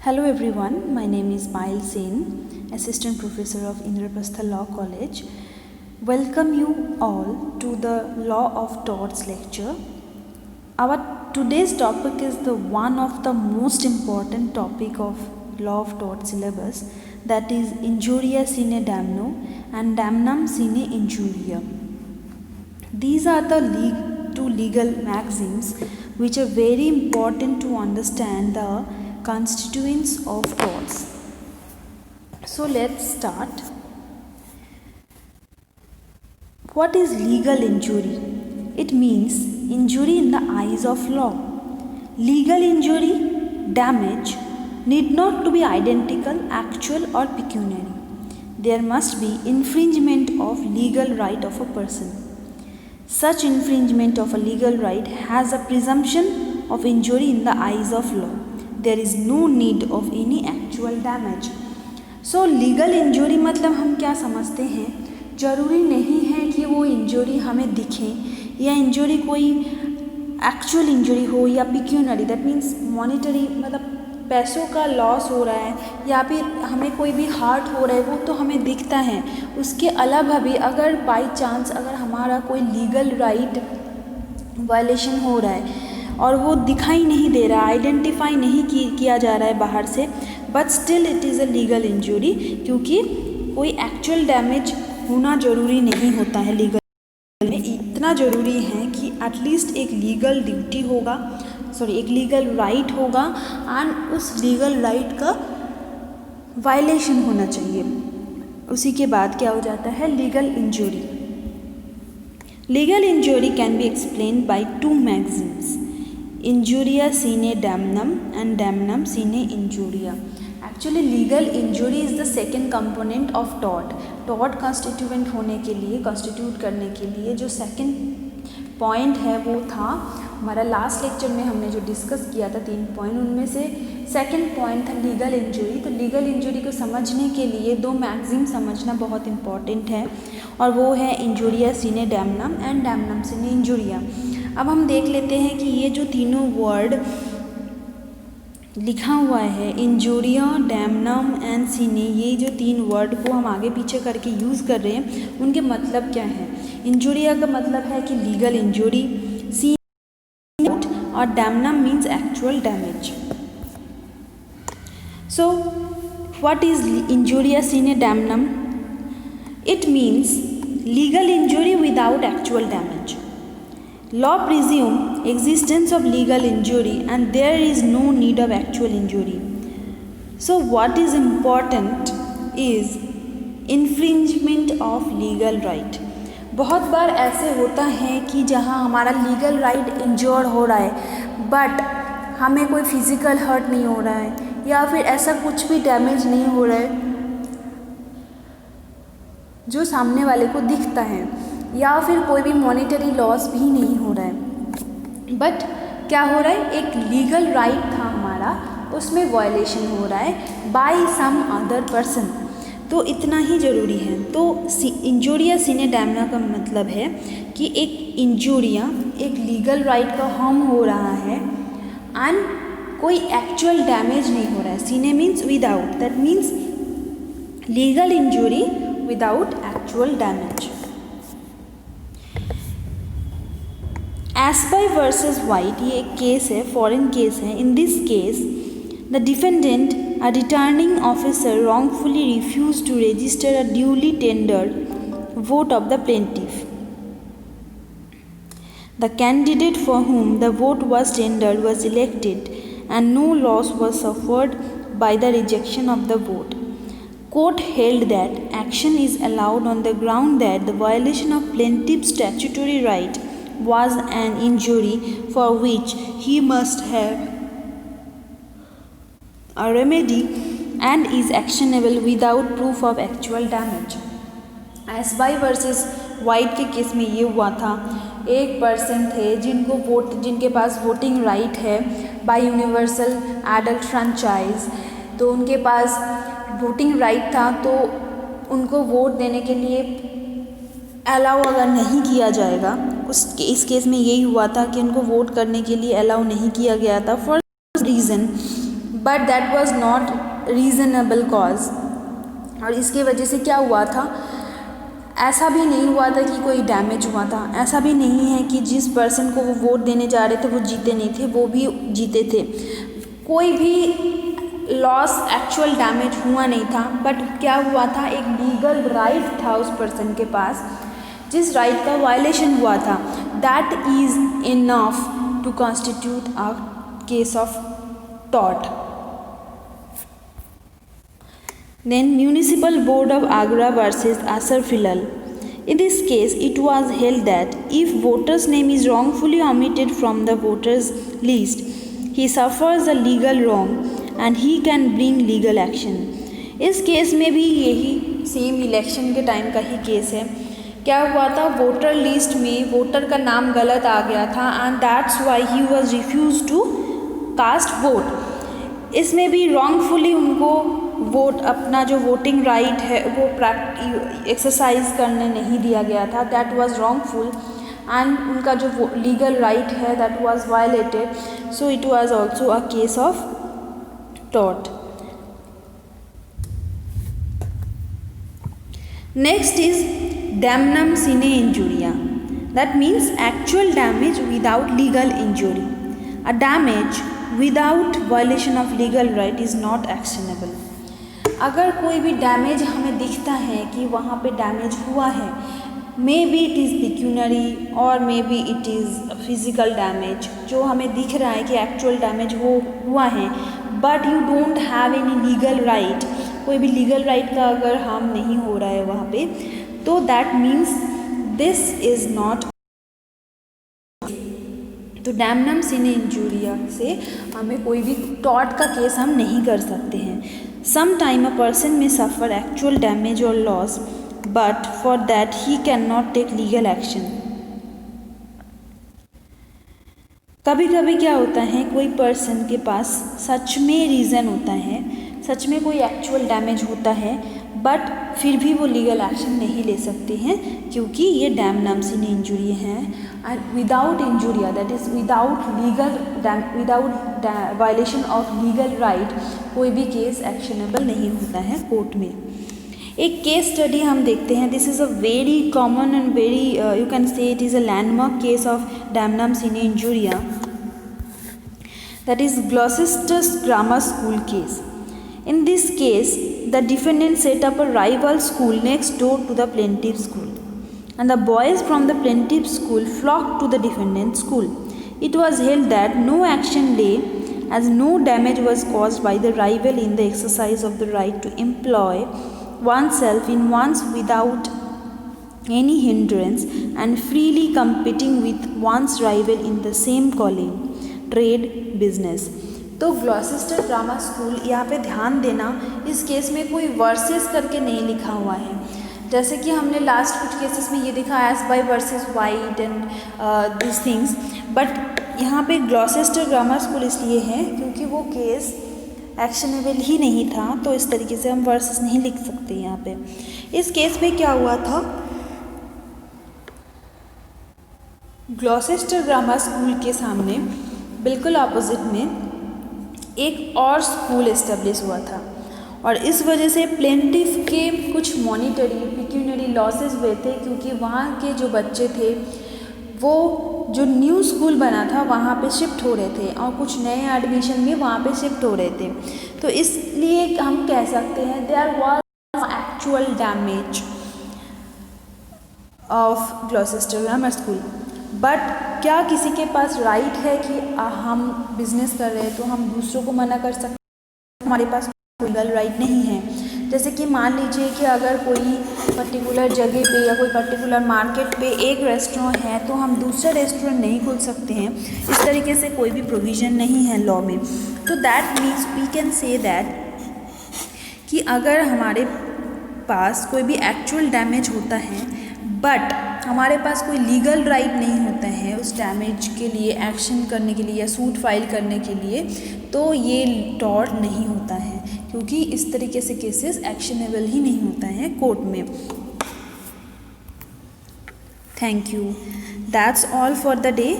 Hello everyone, my name is Mail Sen, Assistant Professor of Indraprastha Law College. Welcome you all to the Law of Torts lecture. Our today's topic is the one of the most important topic of Law of Tort syllabus, that is injuria sine damno and damnum sine injuria. These are the two legal maxims which are very important to understand the constituents of torts. So let's start. What is legal injury? It means injury in the eyes of law. Legal injury, damage, need not to be identical, actual or pecuniary. There must be infringement of legal right of a person. Such infringement of a legal right has a presumption of injury in the eyes of law. There is no need of any actual damage. So legal injury मतलब हम क्या समझते हैं, ज़रूरी नहीं है कि वो इंजरी हमें दिखे या इंजरी कोई एक्चुअल इंजरी हो या पिक्यूनरी, दैट मीन्स मॉनिटरी, मतलब पैसों का लॉस हो रहा है या फिर हमें कोई भी हार्ट हो रहा है वो तो हमें दिखता है। उसके अलावा भी अगर बाई चांस अगर हमारा कोई लीगल राइट वायलेशन हो रहा है और वो दिखाई नहीं दे रहा, आइडेंटिफाई नहीं किया जा रहा है बाहर से, but still it is a legal injury, क्योंकि कोई एक्चुअल डैमेज होना ज़रूरी नहीं होता है। लीगल में इतना ज़रूरी है कि एटलीस्ट एक लीगल ड्यूटी होगा, एक लीगल राइट होगा एंड उस लीगल राइट का वायलेशन होना चाहिए। उसी के बाद क्या हो जाता है, legal injury. Legal injury can be explained by two Maxim's, injuria sine damnum and damnum sine injuria. Actually legal injury is the second component of tort. Tort constituent होने के लिए, constitute करने के लिए जो second point है वो था हमारा लास्ट लेक्चर में हमने जो डिस्कस किया था 3 पॉइंट, उनमें से सेकंड पॉइंट था लीगल इंजरी। तो लीगल इंजरी को समझने के लिए दो मैक्सिम समझना बहुत इम्पॉर्टेंट है और वो है इंजुरिया सीने डैमनम एंड डैमनम सीने इंजुरिया। अब हम देख लेते हैं कि ये जो तीनों वर्ड लिखा हुआ है, इंजुरिया, डैमनम एंड सीने, ये जो तीन वर्ड को हम आगे पीछे करके यूज़ कर रहे हैं, उनके मतलब क्या है। इंजुरिया का मतलब है कि लीगल इंजुरी, सीने और damnum means actual damage. So what is injuria sine damnum? It means legal injury without actual damage. Law presume existence of legal injury and there is no need of actual injury. So what is important is infringement of legal right. बहुत बार ऐसे होता है कि जहाँ हमारा legal right injured हो रहा है बट हमें कोई फिज़िकल हर्ट नहीं हो रहा है या फिर ऐसा कुछ भी डैमेज नहीं हो रहा है जो सामने वाले को दिखता है, या फिर कोई भी मॉनिटरी लॉस भी नहीं हो रहा है, बट क्या हो रहा है, एक लीगल राइट था हमारा, उसमें वायलेशन हो रहा है बाय सम अदर पर्सन। तो इतना ही ज़रूरी है। तो इंजुरिया सीने डैमना का मतलब है कि एक इंजुरिया, एक लीगल राइट का हार्म हो रहा है एंड कोई एक्चुअल डैमेज नहीं हो रहा है। Sine means without, that means legal injury without actual damage. Ashby versus White, ये एक केस है, फॉरेन केस है। In this case the defendant, a returning officer, wrongfully refused to register a duly tendered vote of the plaintiff. The candidate for whom the vote was tendered was elected and no loss was suffered by the rejection of the vote. Court held that action is allowed on the ground that the violation of plaintiff's statutory right was an injury for which he must have a remedy and is actionable without proof of actual damage. Ashby versus White के case में ये हुआ था, एक person थे जिनके पास voting right है बाय यूनिवर्सल एडल्ट फ्रेंचाइज, तो उनके पास वोटिंग राइट था, तो उनको वोट देने के लिए अलाउ अगर नहीं किया जाएगा, इस केस में यही हुआ था कि उनको वोट करने के लिए अलाउ नहीं किया गया था for reason but that was not reasonable cause. और इसके वजह से क्या हुआ था, ऐसा भी नहीं हुआ था कि कोई डैमेज हुआ था, ऐसा भी नहीं है कि जिस पर्सन को वो वोट देने जा रहे थे वो जीते नहीं थे, वो भी जीते थे, कोई भी लॉस एक्चुअल डैमेज हुआ नहीं था। बट क्या हुआ था, एक लीगल राइट था उस पर्सन के पास, जिस राइट का वायलेशन हुआ था, that is enough to constitute a case of tort. Then Municipal Board of Agra versus Asar Filal. In this case, it was held that if voter's name is wrongfully omitted from the voters list, he suffers a legal wrong and he can bring legal action. इस case में भी यही same election के time का ही case है। क्या हुआ था, वोटर लिस्ट में वोटर का नाम गलत आ गया था and that's why he was refuse to cast vote. इसमें भी रॉन्गफुली उनको वोट, अपना जो वोटिंग राइट है वो एक्सरसाइज करने नहीं दिया गया था, दैट वाज रॉन्गफुल एंड उनका जो लीगल राइट है that was violated, so it was also a case of tort. Next is damnum sine injuria, that means actual damage without legal injury. A damage without violation of legal right is not actionable. अगर कोई भी damage हमें दिखता है कि वहाँ पे damage हुआ है, maybe it is pecuniary और maybe it is physical damage, जो हमें दिख रहा है कि एक्चुअल डैमेज वो हुआ है, but you don't have any legal right, कोई भी लीगल राइट का अगर हार्म नहीं हो रहा है वहाँ पे, तो that means this is not. तो डैमनम सिने इंजुरिया से हमें कोई भी टॉर्ट का केस हम नहीं कर सकते हैं। Sometime a person may suffer actual damage or loss, but for that he cannot take legal action. कभी कभी क्या होता है, कोई पर्सन के पास सच में रीज़न होता है, सच में कोई एक्चुअल डैमेज होता है, बट फिर भी वो लीगल एक्शन नहीं ले सकते हैं क्योंकि ये डैमनम सिने इंजुरी हैं and without injuria, that is without violation of legal right, कोई भी केस एक्शनेबल नहीं होता है कोर्ट में। एक केस स्टडी हम देखते हैं, this is a very common and very you can say it is a landmark case of damnum sine injuria, that is Gloucester grammar school case. In this case, the defendant set up a rival school next door to the plaintiff school, and the boys from the plaintiff school flocked to the defendant's school. It was held that no action lay, as no damage was caused by the rival in the exercise of the right to employ oneself in one's without any hindrance and freely competing with one's rival in the same calling, trade, business. तो Gloucester grammar school, यहाँ पे ध्यान देना, इस case में कोई versus करके नहीं लिखा हुआ है, जैसे कि हमने लास्ट कुछ केसेस में ये देखा S by versus white and this things, but यहाँ पे ग्लॉसेस्टर ग्रामर स्कूल इसलिए है क्योंकि वो केस एक्शनेबल ही नहीं था, तो इस तरीके से हम वर्सेस नहीं लिख सकते यहाँ पे। इस केस में क्या हुआ था, ग्लॉसेस्टर ग्रामर स्कूल के सामने बिल्कुल अपोजिट में एक और स्कूल इस्टेब्लिश हुआ था और इस वजह से प्लेंटिफ के कुछ मॉनिटरी पिक्यूनरी लॉसेस हुए थे क्योंकि वहाँ के जो बच्चे थे वो जो न्यू स्कूल बना था वहाँ पे शिफ्ट हो रहे थे और कुछ नए एडमिशन भी वहाँ पे शिफ्ट हो रहे थे, तो इसलिए हम कह सकते हैं there was actual damage of Gloucester grammar school. But क्या किसी के पास राइट है कि हम बिजनेस कर रहे हैं तो हम दूसरों को मना कर सकते हैं? हमारे पास कोई लीगल राइट नहीं है। जैसे कि मान लीजिए कि अगर कोई पर्टिकुलर जगह पे या कोई पर्टिकुलर मार्केट पे एक रेस्टोरेंट है तो हम दूसरा रेस्टोरेंट नहीं खोल सकते हैं, इस तरीके से कोई भी प्रोविज़न नहीं है लॉ में। तो that means we can say that कि अगर हमारे पास कोई भी एक्चुअल डैमेज होता है बट हमारे पास कोई लीगल राइट नहीं होता है उस डैमेज के लिए एक्शन करने के लिए या सूट फाइल करने के लिए, तो ये टॉर्ट नहीं होता है क्योंकि इस तरीके से केसेस एक्शनेबल ही नहीं होता है कोर्ट में। Thank you, that's all for the day.